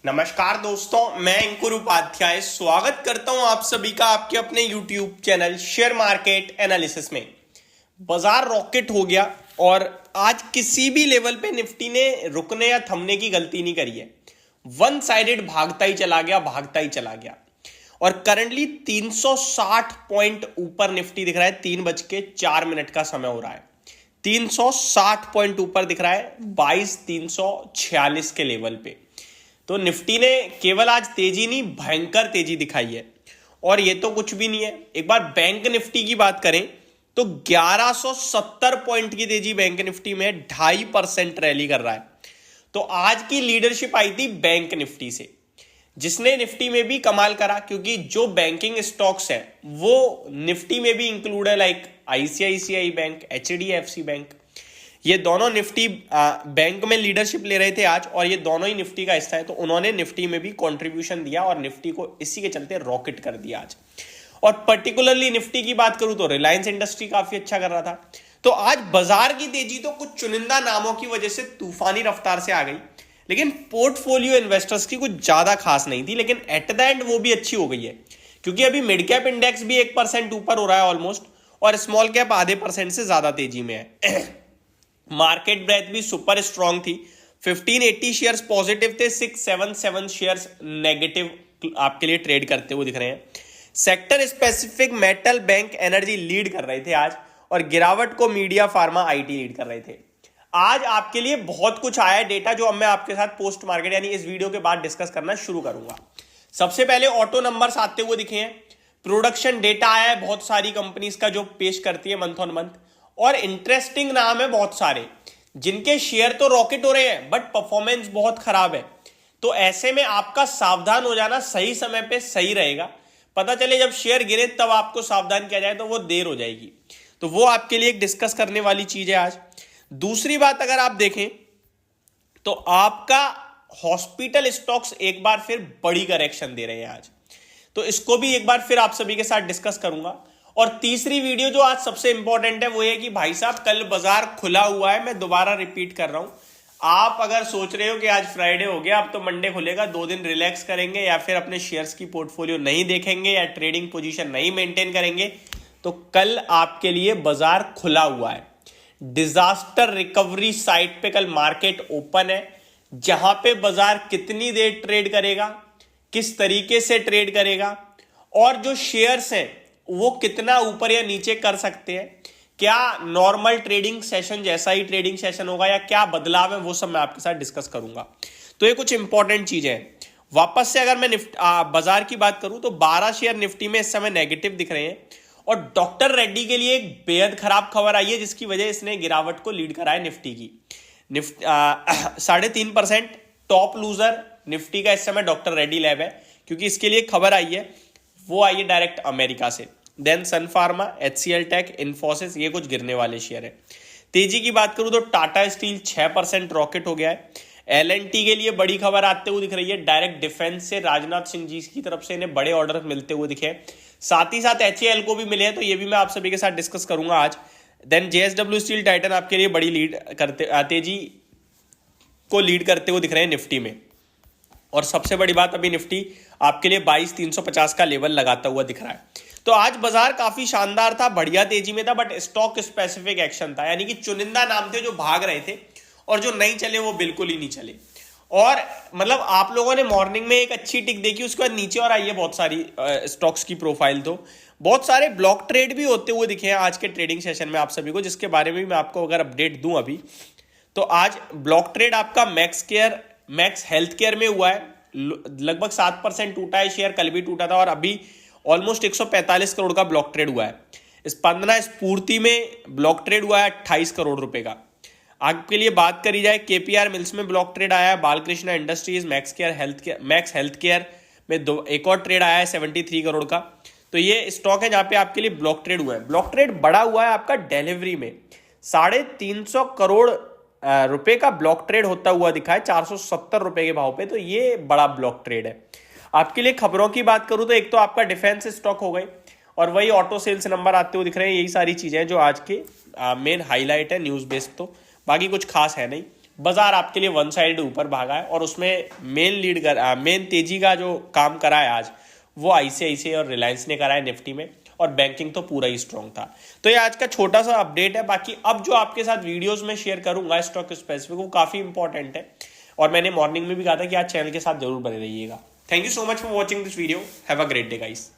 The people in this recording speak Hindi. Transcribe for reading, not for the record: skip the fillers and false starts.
नमस्कार दोस्तों, मैं अंकुर उपाध्याय स्वागत करता हूं आप सभी का आपके अपने YouTube channel share market analysis में। बाजार रॉकेट हो गया और आज किसी भी लेवल पे निफ्टी ने रुकने या थमने की गलती नहीं करी है। वन साइडेड भागता ही चला गया और करंटली 360 पॉइंट ऊपर निफ्टी दिख रहा है। 3:04 का समय हो रहा है। 360 पॉइंट ऊपर दिख रहा है 22,346 के लेवल पे। तो निफ्टी ने केवल आज तेजी नहीं, भयंकर तेजी दिखाई है। और ये तो कुछ भी नहीं है। एक बार बैंक निफ्टी की बात करें तो 1170 पॉइंट की तेजी बैंक निफ्टी में 2.5% रैली कर रहा है। तो आज की लीडरशिप आई थी बैंक निफ्टी से, जिसने निफ्टी में भी कमाल करा, क्योंकि जो बैंकिंग स्टॉक्स है वो निफ्टी में भी इंक्लूड है, like ICICI bank, HDFC bank. ये दोनों निफ्टी बैंक में लीडरशिप ले रहे थे आज, और ये दोनों ही निफ्टी का हिस्सा है। तो उन्होंने निफ्टी में भी कंट्रीब्यूशन दिया और निफ्टी को इसी के चलते रॉकेट कर दिया आज। और पर्टिकुलरली निफ्टी की बात करूं तो रिलायंस इंडस्ट्री काफी अच्छा कर रहा था। तो आज बाजार की तेजी तो कुछ चुनिंदा नामों की वजह से तूफानी रफ्तार से आ गई, लेकिन पोर्टफोलियो इन्वेस्टर्स की कुछ ज्यादा खास नहीं थी। लेकिन एट द एंड वो भी अच्छी हो गई है, क्योंकि अभी मिड कैप इंडेक्स भी 1% ऊपर हो रहा है ऑलमोस्ट, और स्मॉल कैप आधे % से ज्यादा तेजी में है। मार्केट ब्रेथ भी सुपर स्ट्रांग थी। 1580 शेयर्स पॉजिटिव थे, 677 शेयर्स नेगेटिव आपके लिए ट्रेड करते हुए दिख रहे हैं। Sector specific metal, bank, energy lead कर रहे थे आज, और गिरावट को मीडिया, फार्मा, आईटी लीड कर रहे थे। आज आपके लिए बहुत कुछ आया है डेटा, जो अब मैं आपके साथ पोस्ट मार्केट यानी इस वीडियो के बाद डिस्कस करना शुरू करूंगा। सबसे पहले ऑटो नंबर्स आते हुए दिखे हैं। प्रोडक्शन डेटा आया है बहुत सारी कंपनीज का, जो पेश करती है मंथ ऑन मंथ। और इंटरेस्टिंग नाम है बहुत सारे, जिनके शेयर तो रॉकेट हो रहे हैं बट परफॉर्मेंस बहुत खराब है। तो ऐसे में आपका सावधान हो जाना सही समय पे सही रहेगा। पता चले जब शेयर गिरे तब आपको सावधान किया जाए तो वो देर हो जाएगी। तो वो आपके लिए एक डिस्कस करने वाली चीज है आज। दूसरी बात, अगर आप देखें तो आपका हॉस्पिटल स्टॉक्स एक बार फिर बड़ी करेक्शन दे रहे हैं आज, तो इसको भी एक बार फिर आप सभी के साथ डिस्कस करूंगा। और तीसरी वीडियो जो आज सबसे इंपॉर्टेंट है वो ये कि भाई साहब कल बाजार खुला हुआ है। मैं दोबारा रिपीट कर रहा हूं, आप अगर सोच रहे हो कि आज फ्राइडे हो गया, अब तो मंडे खुलेगा, 2 दिन रिलैक्स करेंगे या फिर अपने शेयर्स की पोर्टफोलियो नहीं देखेंगे या ट्रेडिंग पोजीशन नहीं मेंटेन करेंगे, तो कल आपके लिए बाजार खुला हुआ है। डिजास्टर रिकवरी साइट पे कल मार्केट ओपन है, जहां पे बाजार कितनी देर ट्रेड करेगा, किस तरीके से ट्रेड करेगा, और जो शेयर्स हैं वो कितना ऊपर या नीचे कर सकते हैं, क्या नॉर्मल ट्रेडिंग सेशन जैसा ही ट्रेडिंग सेशन होगा या क्या बदलाव है, वो सब मैं आपके साथ डिस्कस करूंगा। तो ये कुछ इंपॉर्टेंट चीजें हैं। वापस से अगर मैं बाजार की बात करूं तो 12 शेयर निफ्टी में इस समय नेगेटिव दिख रहे हैं, और डॉक्टर रेड्डी के लिए एक बेहद खराब खबर आई है, जिसकी वजह इसने गिरावट को लीड करा है निफ्टी की। 3.5% टॉप लूजर निफ्टी का इस समय डॉक्टर रेड्डी लैब है, क्योंकि इसके लिए खबर आई है, वो आई है डायरेक्ट अमेरिका से। देन सन फार्मा, एचसीएल टेक, इन्फोसिस, ये कुछ गिरने वाले शेयर है। तेजी की बात करूं तो टाटा स्टील 6% रॉकेट हो गया है। एलएनटी के लिए बड़ी खबर आते हुए दिख रही है, डायरेक्ट डिफेंस से राजनाथ सिंह जी की तरफ से इन्हें बड़े ऑर्डर मिलते हुए दिखे। साथ ही साथ एचएएल को भी मिले हैं, तो ये भी मैं आप सभी के साथ डिस्कस करूंगा आज। देन जेएसडब्ल्यू स्टील, टाइटन आपके लिए बड़ी लीड करते, तेजी को लीड करते हुए दिख रहे हैं निफ्टी में। और सबसे बड़ी बात, अभी निफ्टी आपके लिए 22,350 का लेवल लगाता हुआ दिख रहा है। तो आज बाजार काफी शानदार था, बढ़िया तेजी में था, बट स्टॉक स्पेसिफिक एक्शन था, यानी कि चुनिंदा नाम थे जो भाग रहे थे, और जो नहीं चले वो बिल्कुल ही नहीं चले। और मतलब आप लोगों ने मॉर्निंग में एक अच्छी टिक देखी, उसके बाद नीचे और आई है बहुत सारी स्टॉक्स की प्रोफाइल। तो बहुत सारे ब्लॉक ट्रेड भी होते हुए दिखे हैं आज के ट्रेडिंग सेशन में आप सभी को, जिसके बारे में भी मैं आपको अगर अपडेट दूं अभी, तो आज ब्लॉक ट्रेड आपका मैक्स हेल्थ केयर में हुआ है। लगभग 7% टूटा है शेयर, कल भी टूटा था, और अभी ऑलमोस्ट 145 करोड़ का ब्लॉक ट्रेड हुआ है। स्पंदना स्फूर्ति में ब्लॉक ट्रेड हुआ है 28 करोड़ रुपए का। आपके लिए बात करी जाए, केपीआर मिल्स में ब्लॉक ट्रेड आया है, Balkrishna industries, max health care में एक और ट्रेड आया है 73 करोड़ का। तो ये स्टॉक है जहां पे आपके लिए ब्लॉक ट्रेड हुआ है। ब्लॉक ट्रेड बड़ा हुआ है आपका डिलीवरी में, 350 करोड़ रुपए का ब्लॉक ट्रेड होता हुआ दिखा है 470 रुपए के भाव पे। तो ये बड़ा ब्लॉक ट्रेड है। आपके लिए खबरों की बात करूं तो एक तो आपका डिफेंस स्टॉक हो गई, और वही ऑटो सेल्स नंबर आते हुए दिख रहे हैं। यही सारी चीजें जो आज के मेन हाईलाइट है न्यूज बेस्ड, तो बाकी कुछ खास है नहीं। बाजार आपके लिए वन साइड ऊपर भागा है और उसमें मेन तेजी का जो काम करा है आज वो आईसीआईसीआई और रिलायंस ने करा है निफ्टी में, और बैंकिंग तो पूरा ही स्ट्रांग था। तो ये आज का छोटा सा अपडेट है। बाकी अब जो आपके साथ वीडियोस में शेयर करूंगा स्टॉक स्पेसिफिक वो काफी इंपॉर्टेंट है, और मैंने मॉर्निंग में भी कहा था कि आज चैनल के साथ जरूर बने रहिएगा। Thank you so much for watching this video. Have a great day guys.